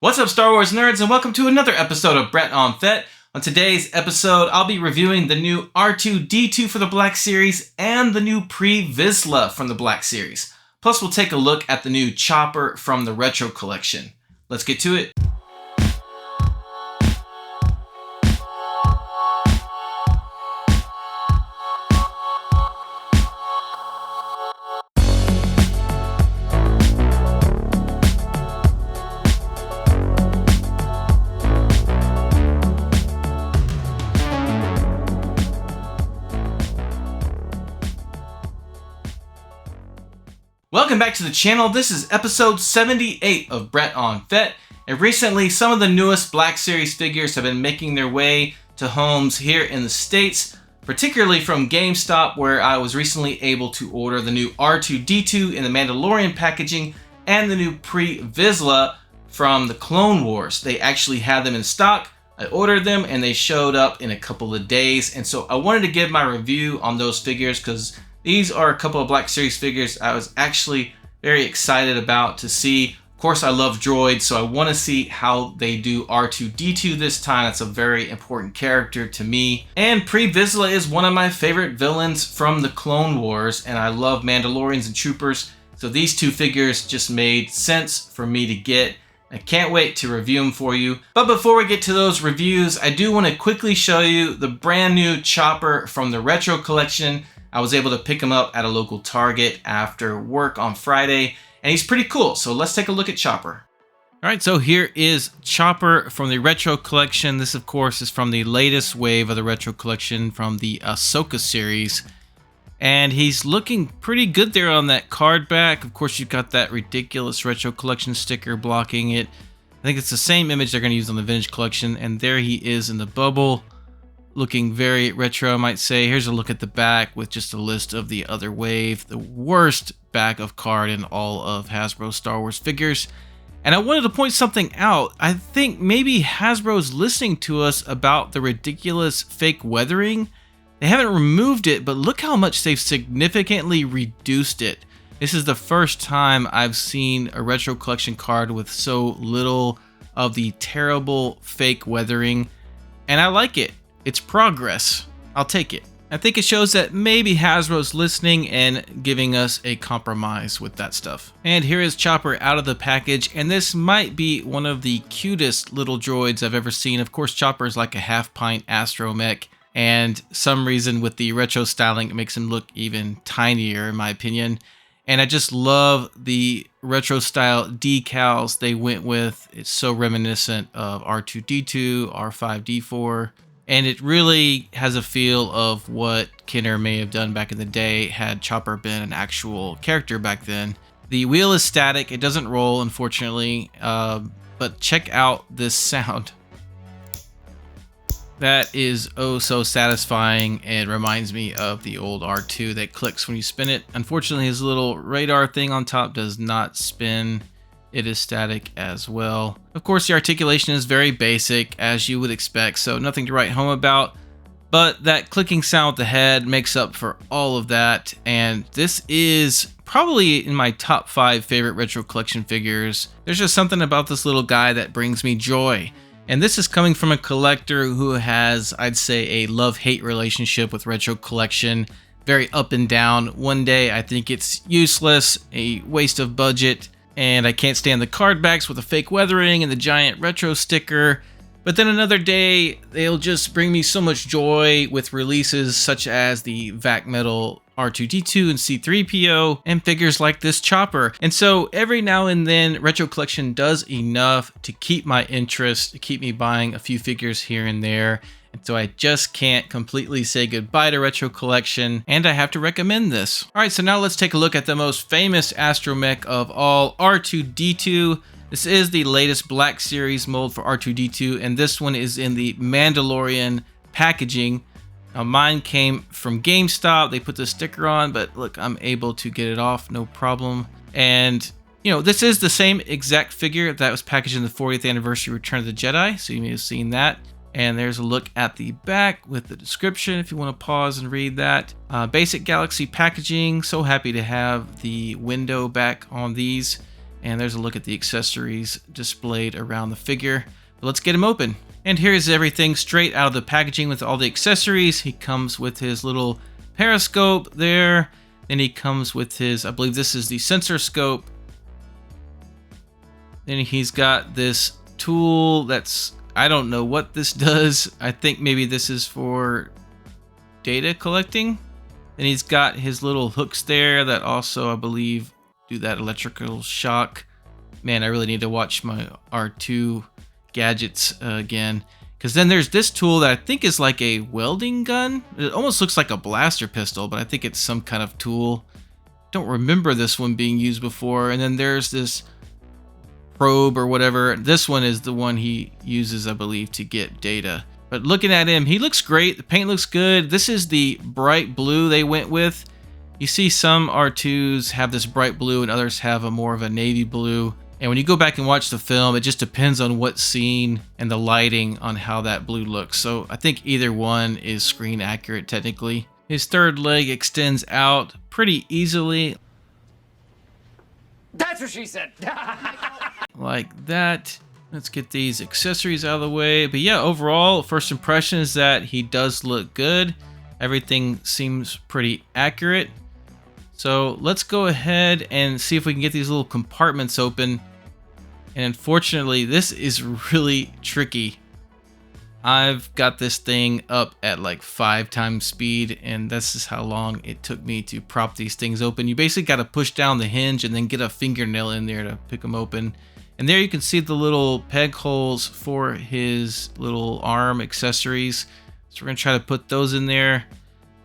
What's up, Star Wars nerds, and welcome to another episode of Brett on Fett. On today's episode, I'll be reviewing the new R2-D2 for the Black Series and the new Previzsla from the Black Series. Plus, we'll take a look at the new Chopper from the Retro Collection. Let's get to it. Welcome back to the channel. This is episode 78 of Brett on Fett. And recently, some of the newest Black Series figures have been making their way to homes here in the States, particularly from GameStop, where I was recently able to order the new R2-D2 in the Mandalorian packaging and the new Previzsla from the Clone Wars. They actually had them in stock. I ordered them and they showed up in a couple of days. And so I wanted to give my review on those figures because these are a couple of Black Series figures I was actually very excited about to see. Of course, I love droids, so I want to see how they do R2-D2 this time. That's a very important character to me. And Previzsla is one of my favorite villains from the Clone Wars, and I love Mandalorians and Troopers, so these two figures just made sense for me to get. I can't wait to review them for you. But before we get to those reviews, I do want to quickly show you the brand new Chopper from the Retro Collection. I was able to pick him up at a local Target after work on Friday, and he's pretty cool. So let's take a look at Chopper. All right, so here is Chopper from the Retro Collection. This, of course, is from the latest wave of the Retro Collection from the Ahsoka series. And he's looking pretty good there on that card back. Of course, you've got that ridiculous Retro Collection sticker blocking it. I think it's the same image they're going to use on the Vintage Collection. And there he is in the bubble, looking very retro, I might say. Here's a look at the back with just a list of the other wave. The worst back of card in all of Hasbro Star Wars figures. And I wanted to point something out. I think maybe Hasbro's listening to us about the ridiculous fake weathering. They haven't removed it, but look how much they've significantly reduced it. This is the first time I've seen a Retro Collection card with so little of the terrible fake weathering, and I like it. It's progress. I'll take it. I think it shows that maybe Hasbro's listening and giving us a compromise with that stuff. And here is Chopper out of the package, and this might be one of the cutest little droids I've ever seen. Of course, Chopper is like a half-pint astromech, and some reason with the retro styling, it makes him look even tinier, in my opinion. And I just love the retro style decals they went with. It's so reminiscent of R2-D2, R5-D4. And it really has a feel of what Kenner may have done back in the day had Chopper been an actual character back then. The wheel is static. It doesn't roll, unfortunately. But check out this sound. That is oh so satisfying and reminds me of the old R2 that clicks when you spin it. Unfortunately, his little radar thing on top does not spin. It is static as well. Of course, the articulation is very basic, as you would expect, so nothing to write home about. But that clicking sound with the head makes up for all of that, and this is probably in my top 5 favorite Retro Collection figures. There's just something about this little guy that brings me joy. And this is coming from a collector who has, I'd say, a love-hate relationship with Retro Collection. Very up and down. One day, I think it's useless, a waste of budget, and I can't stand the card backs with the fake weathering and the giant retro sticker. But then another day, they'll just bring me so much joy with releases such as the VAC Metal R2-D2 and C3PO and figures like this Chopper. And so every now and then, Retro Collection does enough to keep my interest, to keep me buying a few figures here and there. And so I just can't completely say goodbye to Retro Collection, and I have to recommend this. All right, so now let's take a look at the most famous astromech of all, R2-D2. This is the latest Black Series mold for R2-D2, and this one is in the Mandalorian packaging. Now, mine came from GameStop. They put the sticker on, but look, I'm able to get it off, no problem. And, you know, this is the same exact figure that was packaged in the 40th anniversary Return of the Jedi, so you may have seen that. And there's a look at the back with the description if you want to pause and read that. Basic Galaxy packaging. So happy to have the window back on these. And there's a look at the accessories displayed around the figure. But let's get him open. And here's everything straight out of the packaging with all the accessories. He comes with his little periscope there. Then he comes with his, I believe this is the sensor scope. Then he's got this tool that's, I don't know what this does. I think maybe this is for data collecting. And he's got his little hooks there that also, I believe, do that electrical shock. Man, I really need to watch my R2 gadgets again. Because then there's this tool that I think is like a welding gun. It almost looks like a blaster pistol, but I think it's some kind of tool. Don't remember this one being used before. And then there's this probe or whatever. This one is the one he uses, I believe, to get data. But looking at him, he looks great. The paint looks good. This is the bright blue they went with. You see some R2s have this bright blue and others have a more of a navy blue. And when you go back and watch the film, it just depends on what scene and the lighting on how that blue looks. So I think either one is screen accurate technically. His third leg extends out pretty easily. That's what she said. Like that. Let's get these accessories out of the way. But yeah, overall, first impression is that he does look good. Everything seems pretty accurate. So let's go ahead and see if we can get these little compartments open. And unfortunately, this is really tricky. I've got this thing up at like 5 times speed, and this is how long it took me to prop these things open. You basically got to push down the hinge and then get a fingernail in there to pick them open. And there you can see the little peg holes for his little arm accessories. So we're going to try to put those in there.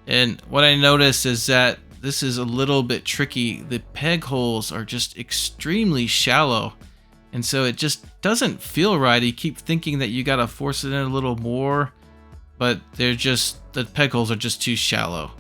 And what I noticed is that this is a little bit tricky. The peg holes are just extremely shallow. And so it just doesn't feel right. You keep thinking that you got to force it in a little more, but the peg holes are just too shallow.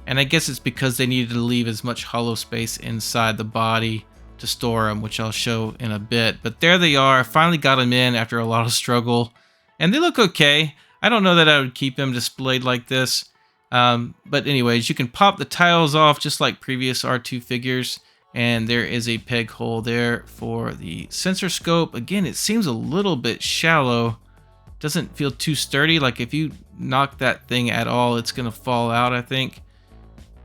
And I guess it's because they needed to leave as much hollow space inside the body to store them, which I'll show in a bit. But there they are. I finally got them in after a lot of struggle, and they look okay. I don't know that I would keep them displayed like this. But anyways, you can pop the tiles off just like previous R2 figures. And there is a peg hole there for the sensor scope. Again, it seems a little bit shallow. Doesn't feel too sturdy. Like if you knock that thing at all, it's going to fall out, I think.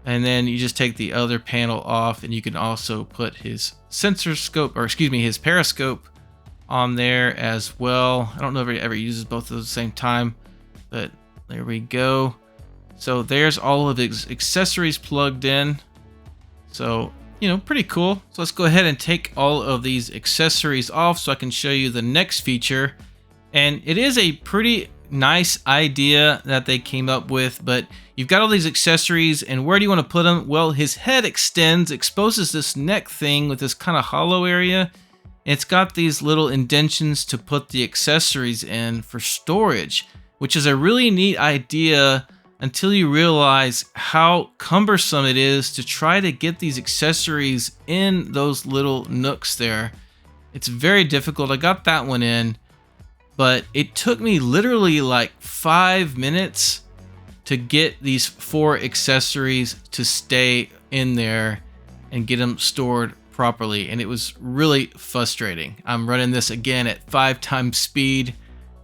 And then you just take the other panel off, and you can also put his sensor scope, or excuse me, his periscope on there as well. I don't know if it ever uses both of those at the same time, but there we go. So there's all of his accessories plugged in. So, you know, pretty cool. So let's go ahead and take all of these accessories off so I can show you the next feature. And it is a pretty nice idea that they came up with, but you've got all these accessories, and where do you want to put them? Well, his head extends, exposes this neck thing with this kind of hollow area. It's got these little indentions to put the accessories in for storage, which is a really neat idea until you realize how cumbersome it is to try to get these accessories in those little nooks there. It's very difficult. I got that one in, but it took me literally like 5 minutes to get these 4 accessories to stay in there and get them stored properly, and it was really frustrating. I'm running this again at 5 times speed.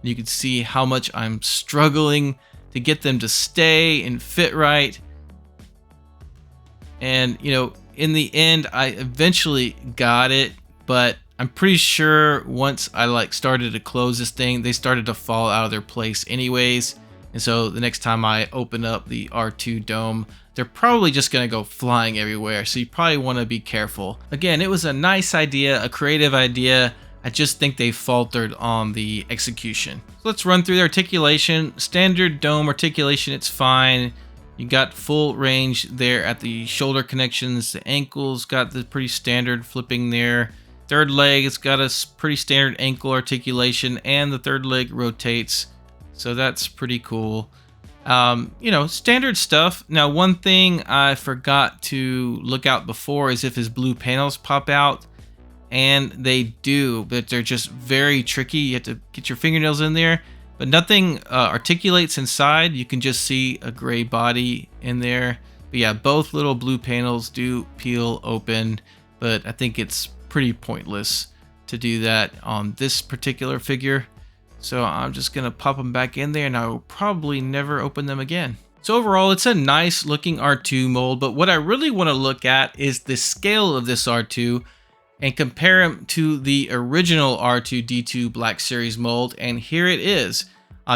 You can see how much I'm struggling to get them to stay and fit right. And, you know, in the end, I eventually got it, but I'm pretty sure once I started to close this thing, they started to fall out of their place anyways. And so the next time I open up the R2 dome, they're probably just going to go flying everywhere. So you probably want to be careful. Again, it was a nice idea, a creative idea. I just think they faltered on the execution. So let's run through the articulation. Standard dome articulation, it's fine. You got full range there at the shoulder connections. The ankles got the pretty standard flipping there. Third leg, it's got a pretty standard ankle articulation, and the third leg rotates. So that's pretty cool. You know, standard stuff. Now, one thing I forgot to look out before is if his blue panels pop out. And they do, but they're just very tricky. You have to get your fingernails in there, but nothing articulates inside. You can just see a gray body in there. But yeah, both little blue panels do peel open, but I think it's pretty pointless to do that on this particular figure. So I'm just gonna pop them back in there and I will probably never open them again. So overall, it's a nice looking R2 mold, but what I really want to look at is the scale of this R2 and compare him to the original R2-D2 Black Series mold, and here it is.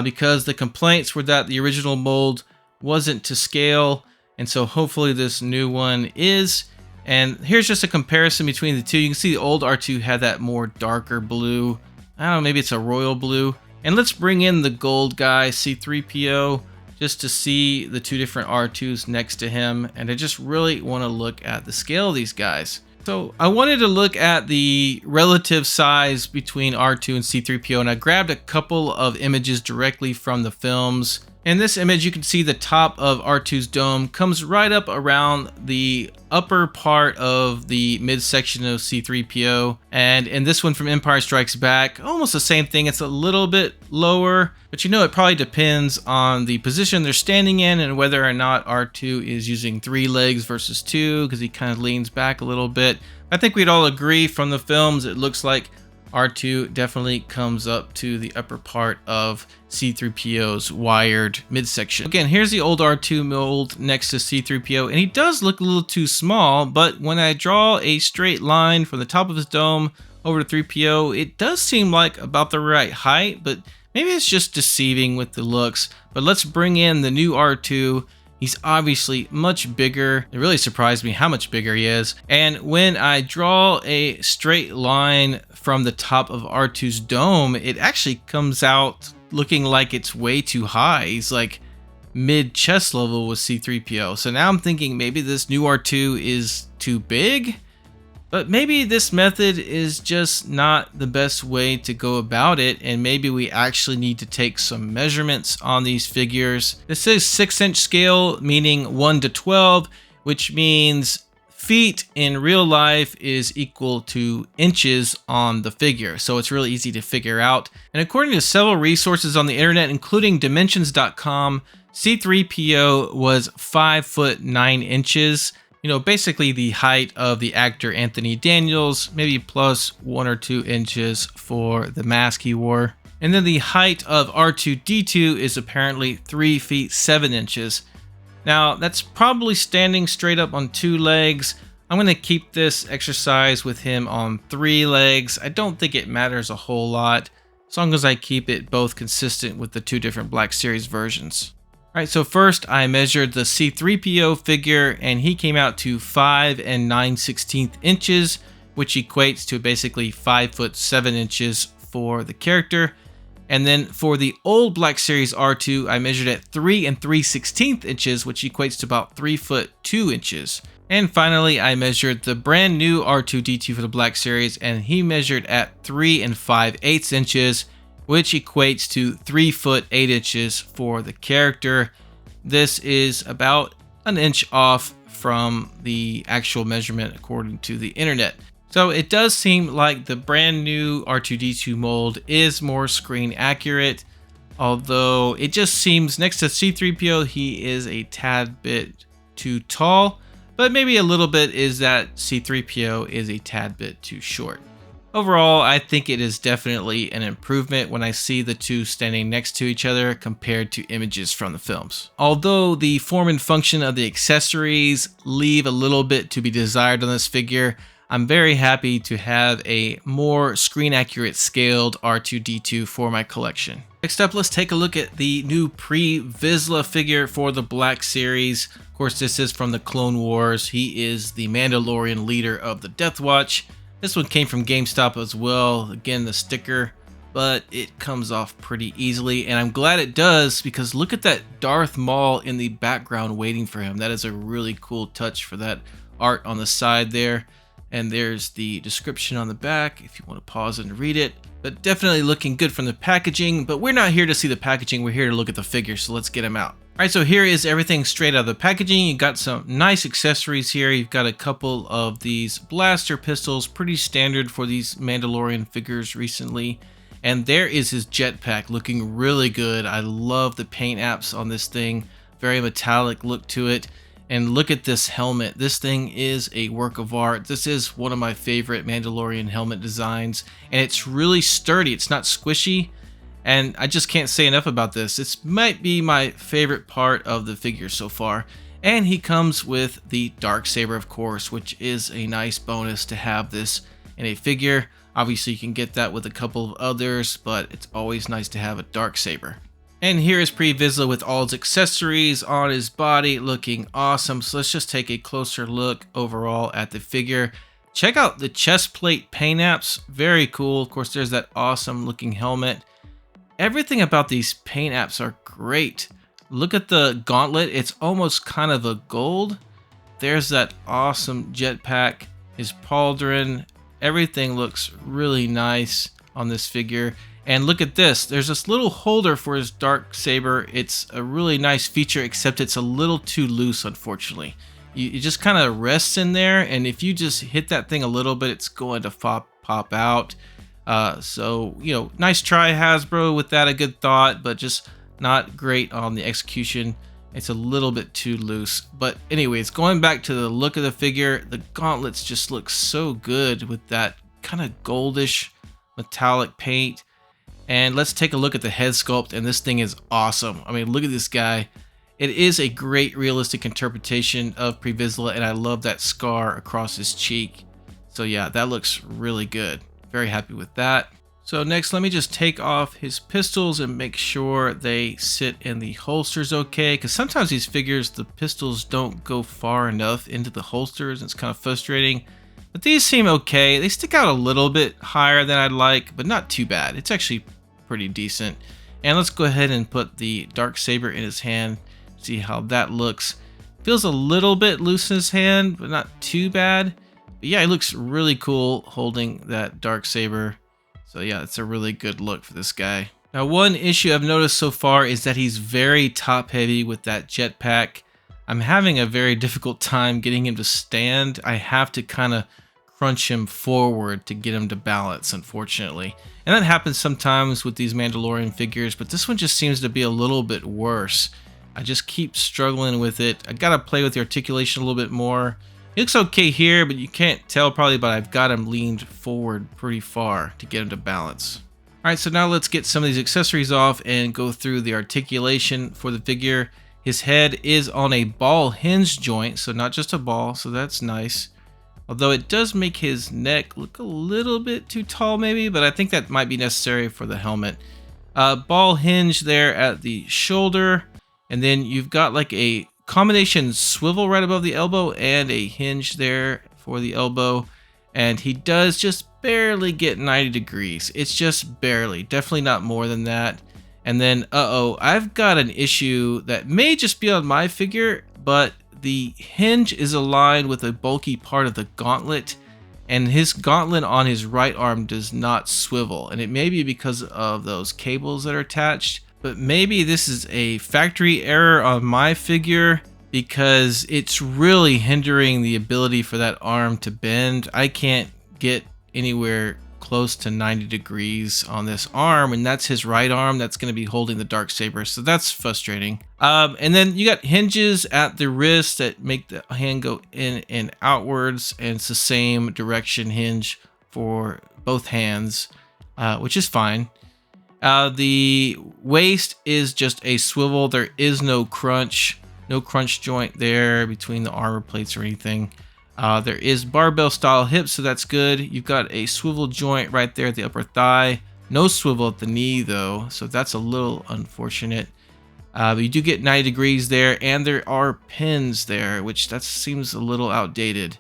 Because the complaints were that the original mold wasn't to scale, and so hopefully this new one is. And here's just a comparison between the two. You can see the old R2 had that more darker blue. I don't know, maybe it's a royal blue. And let's bring in the gold guy, C-3PO, just to see the two different R2s next to him. And I just really want to look at the scale of these guys. So I wanted to look at the relative size between R2 and C-3PO, and I grabbed a couple of images directly from the films. In this image, you can see the top of R2's dome comes right up around the upper part of the midsection of C-3PO. And in this one from Empire Strikes Back, almost the same thing. It's a little bit lower, but you know, it probably depends on the position they're standing in and whether or not R2 is using 3 legs versus 2, because he kind of leans back a little bit. I think we'd all agree from the films, it looks like R2 definitely comes up to the upper part of C-3PO's wired midsection. Again, here's the old R2 mold next to C-3PO, and he does look a little too small, but when I draw a straight line from the top of his dome over to 3PO, it does seem like about the right height, but maybe it's just deceiving with the looks. But let's bring in the new R2. He's obviously much bigger. It really surprised me how much bigger he is. And when I draw a straight line from the top of R2's dome, it actually comes out looking like it's way too high. He's like mid chest level with C-3PO. So now I'm thinking maybe this new R2 is too big. But maybe this method is just not the best way to go about it, and maybe we actually need to take some measurements on these figures. This is 6-inch scale, meaning 1 to 12, which means feet in real life is equal to inches on the figure. So it's really easy to figure out. And according to several resources on the internet, including dimensions.com, C-3PO was 5 foot 9 inches. You know, basically the height of the actor Anthony Daniels, maybe plus 1 or 2 inches for the mask he wore. And then the height of R2-D2 is apparently 3 feet 7 inches. Now, that's probably standing straight up on 2 legs. I'm going to keep this exercise with him on 3 legs. I don't think it matters a whole lot, as long as I keep it both consistent with the 2 different Black Series versions. Alright, so first I measured the C-3PO figure, and he came out to 5 9/16 inches, which equates to basically 5 foot 7 inches for the character. And then for the old Black Series R2, I measured at 3 3/16 inches, which equates to about 3 foot 2 inches. And finally, I measured the brand new R2-D2 for the Black Series, and he measured at 3 5/8 inches, which equates to 3 foot 8 inches for the character. This is about an inch off from the actual measurement according to the internet. So it does seem like the brand new R2-D2 mold is more screen accurate, although it just seems next to C-3PO he is a tad bit too tall, but maybe a little bit is that C-3PO is a tad bit too short. Overall, I think it is definitely an improvement when I see the two standing next to each other compared to images from the films. Although the form and function of the accessories leave a little bit to be desired on this figure, I'm very happy to have a more screen accurate scaled R2-D2 for my collection. Next up, let's take a look at the new Previzsla figure for the Black Series. Of course, this is from the Clone Wars. He is the Mandalorian leader of the Death Watch. This one came from GameStop as well. Again, the sticker, but it comes off pretty easily, and I'm glad it does, because look at that Darth Maul in the background waiting for him. That is a really cool touch for that art on the side there. And there's the description on the back if you want to pause and read it. But definitely looking good from the packaging, but we're not here to see the packaging, we're here to look at the figure, so let's get him out. Alright, so here is everything straight out of the packaging. You got some nice accessories here. You've got a couple of these blaster pistols, pretty standard for these Mandalorian figures recently. And there is his jetpack, looking really good. I love the paint apps on this thing. Very metallic look to it. And look at this helmet. This thing is a work of art. This is one of my favorite Mandalorian helmet designs, and it's really sturdy. It's not squishy, and I just can't say enough about this. This might be my favorite part of the figure so far. And he comes with the darksaber, of course, which is a nice bonus to have this in a figure. Obviously, you can get that with a couple of others, but it's always nice to have a darksaber. And here is Previzsla with all his accessories on his body, looking awesome. So let's just take a closer look overall at the figure. Check out the chest plate paint apps, very cool. Of course, there's that awesome looking helmet. Everything about these paint apps are great. Look at the gauntlet, it's almost kind of a gold. There's that awesome jetpack, his pauldron. Everything looks really nice on this figure. And look at this, there's this little holder for his darksaber. It's a really nice feature, except it's a little too loose, unfortunately. You just kind of rests in there, and if you just hit that thing a little bit, it's going to pop out. So, you know, nice try, Hasbro, with that, a good thought, but just not great on the execution. It's a little bit too loose. But anyways, going back to the look of the figure, the gauntlets just look so good with that kind of goldish metallic paint. And let's take a look at the head sculpt, and this thing is awesome. I mean, look at this guy. It is a great realistic interpretation of Previzsla, and I love that scar across his cheek. So yeah, that looks really good. Very happy with that. So next, let me just take off his pistols and make sure they sit in the holsters okay, because sometimes these figures, the pistols don't go far enough into the holsters, and it's kind of frustrating. But these seem okay. They stick out a little bit higher than I'd like, but not too bad. It's actually pretty decent. And let's go ahead and put the darksaber in his hand, see how that looks. Feels a little bit loose in his hand, but not too bad. But yeah, he looks really cool holding that darksaber. So yeah, it's a really good look for this guy. Now, one issue I've noticed so far is that he's very top heavy with that jetpack. I'm having a very difficult time getting him to stand. I have to kind of crunch him forward to get him to balance, unfortunately. And that happens sometimes with these Mandalorian figures, but this one just seems to be a little bit worse. I just keep struggling with it. I gotta play with the articulation a little bit more. It looks okay here, but you can't tell probably, but I've got him leaned forward pretty far to get him to balance. Alright, so now let's get some of these accessories off and go through the articulation for the figure. His head is on a ball hinge joint, so not just a ball, so that's nice. Although it does make his neck look a little bit too tall maybe, but I think that might be necessary for the helmet. Ball hinge there at the shoulder, and then you've got like a combination swivel right above the elbow and a hinge there for the elbow. And he does just barely get 90 degrees. It's just barely, definitely not more than that. And then, I've got an issue that may just be on my figure, but the hinge is aligned with a bulky part of the gauntlet, and his gauntlet on his right arm does not swivel. And it may be because of those cables that are attached, but maybe this is a factory error on my figure because it's really hindering the ability for that arm to bend. I can't get anywhere close to 90 degrees on this arm, and that's his right arm that's going to be holding the darksaber, so that's frustrating. And then you got hinges at the wrist that make the hand go in and outwards, and it's the same direction hinge for both hands, which is fine. The waist is just a swivel. There is no crunch joint there between the armor plates or anything. There is barbell style hips, so that's good. You've got a swivel joint right there at the upper thigh. No swivel at the knee though, so that's a little unfortunate. But you do get 90 degrees there, and there are pins there, which that seems a little outdated.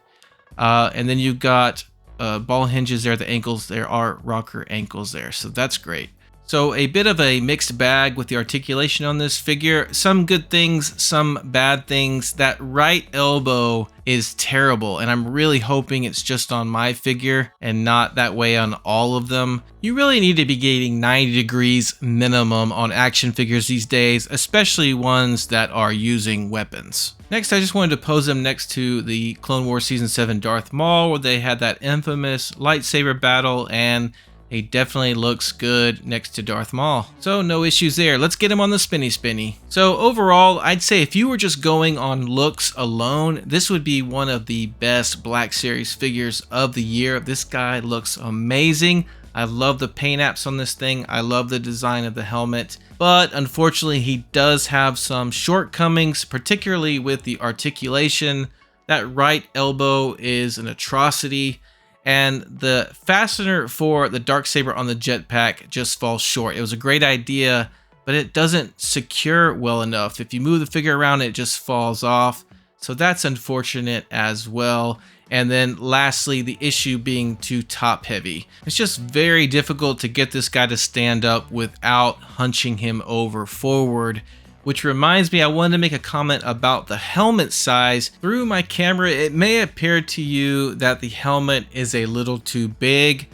And then you've got ball hinges there at the ankles. There are rocker ankles there, so that's great. So a bit of a mixed bag with the articulation on this figure. Some good things, some bad things. That right elbow is terrible, and I'm really hoping it's just on my figure and not that way on all of them. You really need to be getting 90 degrees minimum on action figures these days, especially ones that are using weapons. Next, I just wanted to pose them next to the Clone Wars Season 7 Darth Maul, where they had that infamous lightsaber battle, and He definitely looks good next to Darth Maul. So no issues there. Let's get him on the spinny. So overall, I'd say if you were just going on looks alone, this would be one of the best Black Series figures of the year. This guy looks amazing. I love the paint apps on this thing. I love the design of the helmet. But unfortunately, he does have some shortcomings, particularly with the articulation. That right elbow is an atrocity. And the fastener for the Darksaber on the jetpack just falls short. It was a great idea, but it doesn't secure well enough. If you move the figure around, it just falls off. So that's unfortunate as well. And then lastly, the issue being too top heavy. It's just very difficult to get this guy to stand up without hunching him over forward. Which reminds me, I wanted to make a comment about the helmet size. Through my camera, it may appear to you that the helmet is a little too big,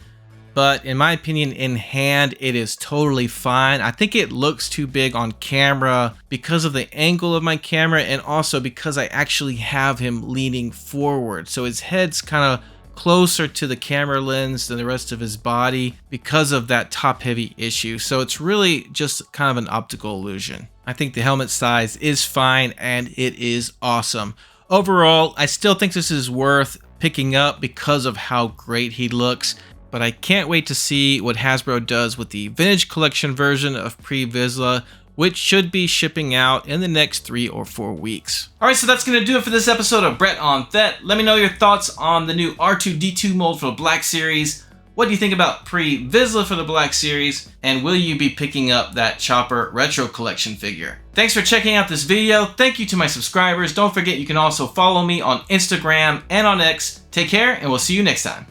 but in my opinion, in hand, it is totally fine. I think it looks too big on camera because of the angle of my camera and also because I actually have him leaning forward. So his head's kind of closer to the camera lens than the rest of his body because of that top heavy issue. So it's really just kind of an optical illusion. I think the helmet size is fine and it is awesome. Overall, I still think this is worth picking up because of how great he looks, but I can't wait to see what Hasbro does with the vintage collection version of Previzsla, which should be shipping out in the next 3 or 4 weeks. Alright, so that's going to do it for this episode of Brett on Thet. Let me know your thoughts on the new R2-D2 mold for the Black Series. What do you think about Previzsla for the Black Series? And will you be picking up that Chopper Retro Collection figure? Thanks for checking out this video. Thank you to my subscribers. Don't forget you can also follow me on Instagram and on X. Take care, and we'll see you next time.